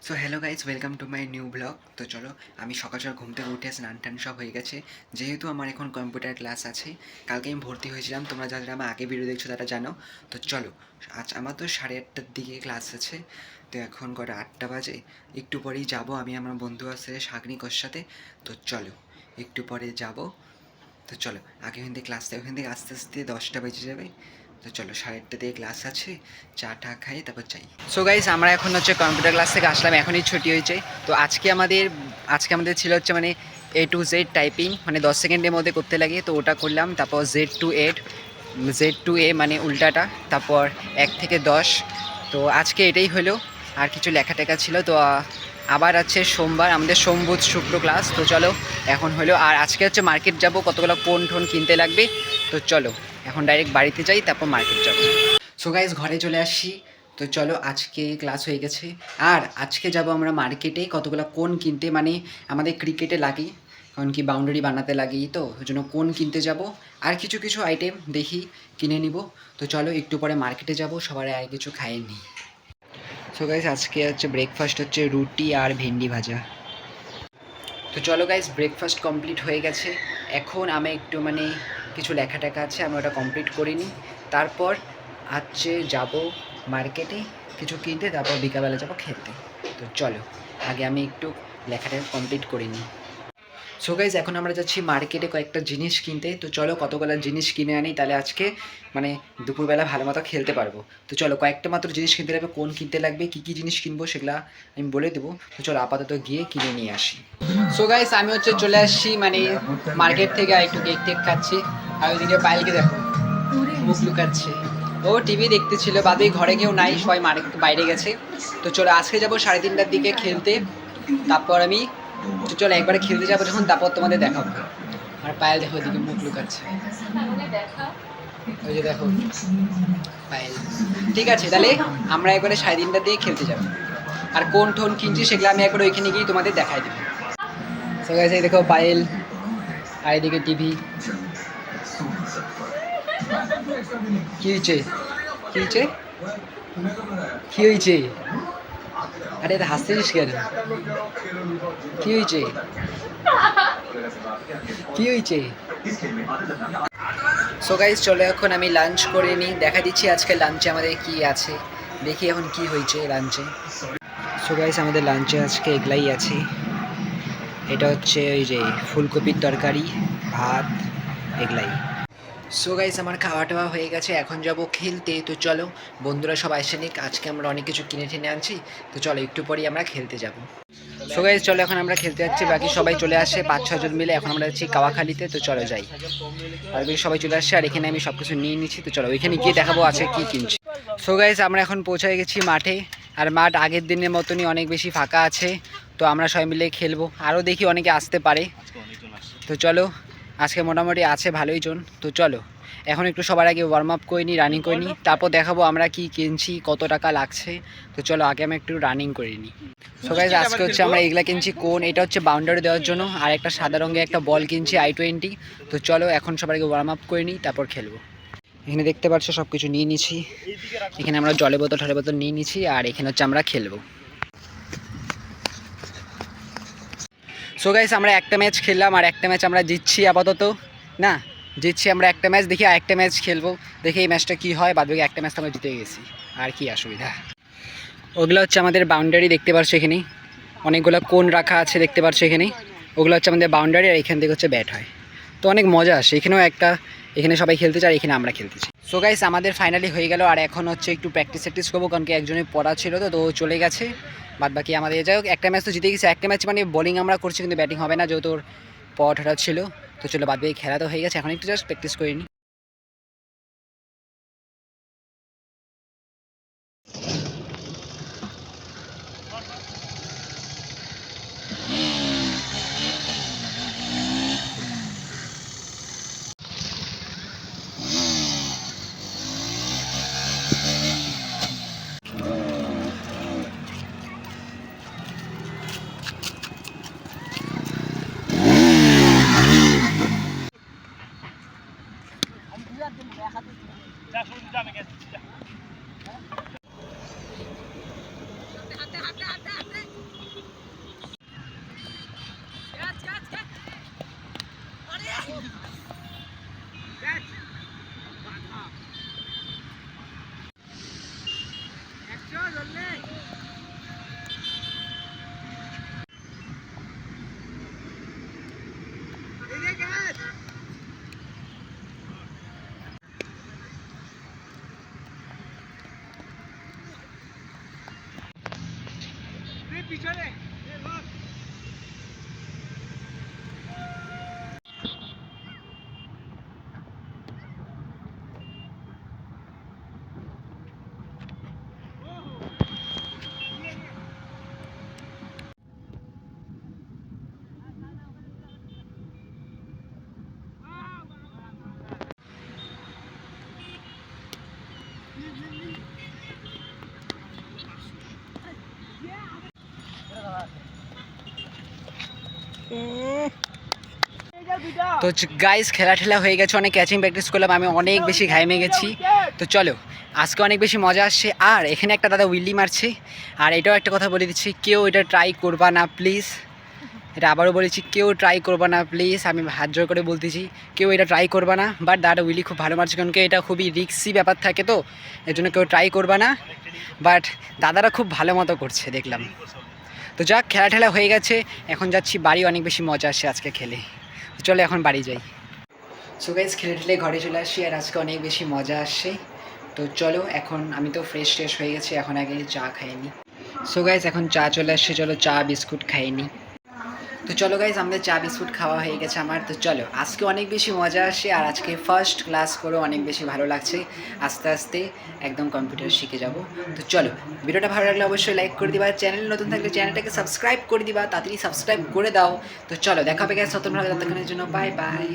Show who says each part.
Speaker 1: So hello guys, welcome to my new blog. তো চলো, আমি সকাল সকাল ঘুম থেকে উঠে স্নান টান সব হয়ে গেছে। যেহেতু আমার এখন কম্পিউটার ক্লাস আছে, কালকে আমি ভর্তি হয়েছিলাম, তোমরা যারা আমার আগে ভিডিও দেখছো তারা জানো। তো চলো, আজ আমার তো 8:30টার দিকে ক্লাস আছে। তো এখন কটা 8টা বাজে, একটু পরেই যাব। আমি আমার বন্ধু আছে সাগনিকর সাথে। তো চলো, একটু পরে যাব। তো চলো, আগে ওখান থেকে ক্লাসটা, ওখান থেকে আস্তে আস্তে 10টা বেজে যাবে। তো চলো, 8:30 থেকে ক্লাস আছে, চা টা খাই তারপর যাই। সো গাইজ, আমরা এখন হচ্ছে কম্পিউটার ক্লাস থেকে আসলাম, এখনই ছুটি হয়েছে। তো আজকে আমাদের ছিল হচ্ছে মানে A to Z টাইপিং, মানে 10 সেকেন্ডের মধ্যে করতে লাগে। তো ওটা করলাম। তারপর Z to A মানে উল্টাটা। তারপর 1 থেকে 10। তো আজকে এটাই হলো, আর কিছু লেখা টেখা ছিল। তো আবার আছে সোমবার, আমাদের সোম বুধ শুক্র ক্লাস। তো চলো, এখন হলো। আর আজকে হচ্ছে মার্কেট যাব, কতগুলো কোন টোন কিনতে লাগবে। তো চলো, এখন ডাইরেক্ট বাড়িতে যাই, তারপর মার্কেট যাব। সো গাইজ, ঘরে চলে আসছি। তো চলো, আজকে ক্লাস হয়ে গেছে। আর আজকে যাব আমরা মার্কেটে কতগুলো কোন কিনতে, মানে আমাদের ক্রিকেটে লাগে, কারণ কি বাউন্ডারি বানাতে লাগি, তো ওই জন্য কোন কিনতে যাব। আর কিছু কিছু আইটেম দেখি কিনে নিব। তো চলো, একটু পরে মার্কেটে যাব, সবার আগে কিছু খাইয়ে নিই। সো গাইজ, আজকে হচ্ছে ব্রেকফাস্ট হচ্ছে রুটি আর ভেন্ডি ভাজা। তো চলো গাইজ, ব্রেকফাস্ট কমপ্লিট হয়ে গেছে। এখন আমি একটু মানে কিছু লেখা টেখা আছে, আমি ওটা কমপ্লিট করিনি। তারপর আজকে যাব মার্কেটে কিছু কিনতে, তারপর বিকালবেলা যাব খেলতে। তো চলো, আগে আমি একটু লেখাটা কমপ্লিট করিনি। সো গাইজ, এখন আমরা যাচ্ছি মার্কেটে কয়েকটা জিনিস কিনতে। তো চলো, কতগুলো জিনিস কিনে আনি, তাহলে আজকে মানে দুপুরবেলা ভালো মতো খেলতে পারবো। তো চলো, কয়েকটা মাত্র জিনিস কিনতে লাগবে। কোন কিনতে লাগবে, কী কী জিনিস কিনবো সেগুলো আমি বলে দেবো। তো চলো, আপাতত গিয়ে কিনে নিয়ে আসি। সো গাইজ, আমি হচ্ছে চলে আসছি মানে মার্কেট থেকে, আর একটু কেক টেক খাচ্ছি। আর ওইদিকে পায়েলকে দেখো, মুখ লুকাচ্ছে। ও টিভি দেখতেছিল, বাদে ঘরে কেউ নাই, সবাই বাইরে গেছে। তো চলো, আজকে যাবো 3:30টার দিকে খেলতে। তারপর আমি তো চলো একবারে খেলতে যাবো যখন, তারপর তোমাদের দেখাবো। আর পায়েল দেখো, ওইদিকে মুখ লুকাচ্ছে। ওই যে দেখো পায়েল। ঠিক আছে, তাহলে আমরা একবারে 3:30টার দিকে খেলতে যাবো। আর কোন টোন কিনছি সেগুলো আমি একবার ওইখানে গিয়ে তোমাদের দেখাই দেবো। সো গাইস, এই দেখো পায়েল, আর এদিকে টিভি। কি হয়েছে, কি হয়েছে, কি হয়েছে? আরে এটা হাসতেছিস কেন? কি হয়েছে, কি হয়েছে? সো গাইস, চলো এখন আমি লাঞ্চ করে নিই, দেখা দিচ্ছি আজকে লাঞ্চে আমাদের কি আছে। দেখি এখন কি হয়েছে লাঞ্চে। সো গাইস, আমাদের লাঞ্চে আজকে এগুলাই আছে। এটা হচ্ছে ওই যে ফুলকপির তরকারি, ভাত, এগুলাই। সো গাইস, আমার খাওয়া টাওয়া হয়ে গেছে, এখন যাব খেলতে। তো চলো, বন্ধুরা সব আসে নিক, আজকে আমরা অনেক কিছু কিনে টেনে আনছি। তো চলো, একটু পরেই আমরা খেলতে যাব। সো গাইস, চলো এখন আমরা খেলতে যাচ্ছি, বাকি সবাই চলে আসে 5-6 জন মিলে। এখন আমরা যাচ্ছি কাওয়াখালীতে। তো চলো যাই। আর বাকি সবাই চলে আসছে, আর এখানে আমি সব কিছু নিয়ে নিচ্ছি। তো চলো, ওইখানে গিয়ে দেখাবো আছে কি কিনছি। সো গাইস, আমরা এখন পৌঁছে গেছি মাঠে। আর মাঠ আগের দিনের মতনই অনেক বেশি ফাঁকা আছে। তো আমরা সবাই মিলে খেলবো, আরও দেখি অনেকে আসতে পারে। তো চলো, আজকে মোটামুটি আছে ভালোই জন। তো চলো, এখন একটু সবার আগে ওয়ার্ম আপ করে নিই, রানিং করে নিই, তারপর দেখাবো আমরা কি কিনছি, কত টাকা লাগছে। তো চলো, আগে আমি একটু রানিং করে নিই। সো গাইস, আজকে হচ্ছে আমরা এগুলা কিনছি কোন, এটা হচ্ছে বাউন্ডারি দেওয়ার জন্য, আর একটা সাদা রঙের একটা বল কিনছি I-20। তো চলো, এখন সবার আগে ওয়ার্ম আপ করে নিই, তারপর খেলবো। এখানে দেখতে পাচ্ছ সব কিছু নিয়ে নিচ্ছি। এখানে আমরা জলের বোতল নিয়ে নিচ্ছি, আর এখানে হচ্ছে আমরা খেলবো। সো গাইস, আমরা একটা ম্যাচ খেললাম, আর একটা ম্যাচ আমরা জিতছি আপাতত। না, জিতছি আমরা একটা ম্যাচ, দেখি আর একটা ম্যাচ খেলবো, দেখি এই ম্যাচটা কী হয়। বাদ বাকি একটা ম্যাচ আমরা জিতে গেছি, আর কি অসুবিধা। ওগুলো হচ্ছে আমাদের বাউন্ডারি, দেখতে পাচ্ছ এখানে অনেকগুলো কোন রাখা আছে, দেখতে পাচ্ছ এখানে। ওগুলো হচ্ছে আমাদের বাউন্ডারি, আর এখান থেকে হচ্ছে ব্যাট হয়। তো অনেক মজা আসে এখানেও একটা, এখানে সবাই খেলতে চায়, এখানে আমরা খেলতেছি। সো গাইস, আমাদের ফাইনালি হয়ে গেল, আর এখন হচ্ছে একটু প্র্যাকটিস করবো, কারণ কি একজনের পড়া ছিল, তো চলে গেছে। বাদ বাকি আমাদের যাই হোক, একটা ম্যাচ তো জিতে গেছে। একটা ম্যাচ মানে বোলিং আমরা করছি, কিন্তু ব্যাটিং হবে না, যেহেতু ওর পড়াটা ছিল। তো চলো, বাদ বাকি খেলা তো হয়ে গেছে, এখন একটু জাস্ট প্র্যাকটিস করে নিই। তো গাইস খেলা ঠেলা হয়ে গেছে, অনেক ক্যাচিং প্র্যাকটিস করলাম, আমি অনেক বেশি ঘাইমে গেছি। তো চলো আজকে অনেক বেশি মজা আসছে। আর এখানে একটা দাদা উইলি মারছে। আর এটাও একটা কথা বলে দিচ্ছি, কেউ এটা ট্রাই করবা না প্লিজ। এটা আবারও বলেছি, কেউ ট্রাই করবা না প্লিজ, আমি হাত জোর করে বলতেছি, কেউ এটা ট্রাই করবা না। বাট দাদা উইলি খুব ভালো মারছে, কারণ কি এটা খুবই রিস্কি ব্যাপার থাকে, তো এর জন্য কেউ ট্রাই করবা না। বাট দাদারা খুব ভালো মতো করছে দেখলাম। তো যাক, খেলা ঠেলা হয়ে গেছে, এখন যাচ্ছি বাড়ি, অনেক বেশি মজা আসছে আজকে খেলে। তো চলো এখন বাড়ি যাই। সো গাইজ খেলে ঠেলে ঘরে চলে আসছি, আর আজকে অনেক বেশি মজা আসছে। তো চলো এখন আমি তো ফ্রেশ ট্রেশ হয়ে গেছি, এখন আগে চা খাইনি। সো গাইজ এখন চা চলে আসছে, চলো চা বিস্কুট খাইনি। তো চলো গাইজ আমাদের চা বিস্কুট খাওয়া হয়ে গেছে আমার। তো চলো আজকে অনেক বেশি মজা আসে, আর আজকে ফার্স্ট ক্লাস করে অনেক বেশি ভালো লাগছে। আস্তে আস্তে একদম কম্পিউটার শিখে যাব। তো চলো ভিডিওটা ভালো লাগলে অবশ্যই লাইক করে দিবা, চ্যানেল নতুন থাকলে চ্যানেলটাকে সাবস্ক্রাইব করে দিবা, তাড়াতাড়ি সাবস্ক্রাইব করে দাও। তো চলো দেখা হবে গাইজ নতুন ভালো, ততক্ষণের জন্য বাই বাই।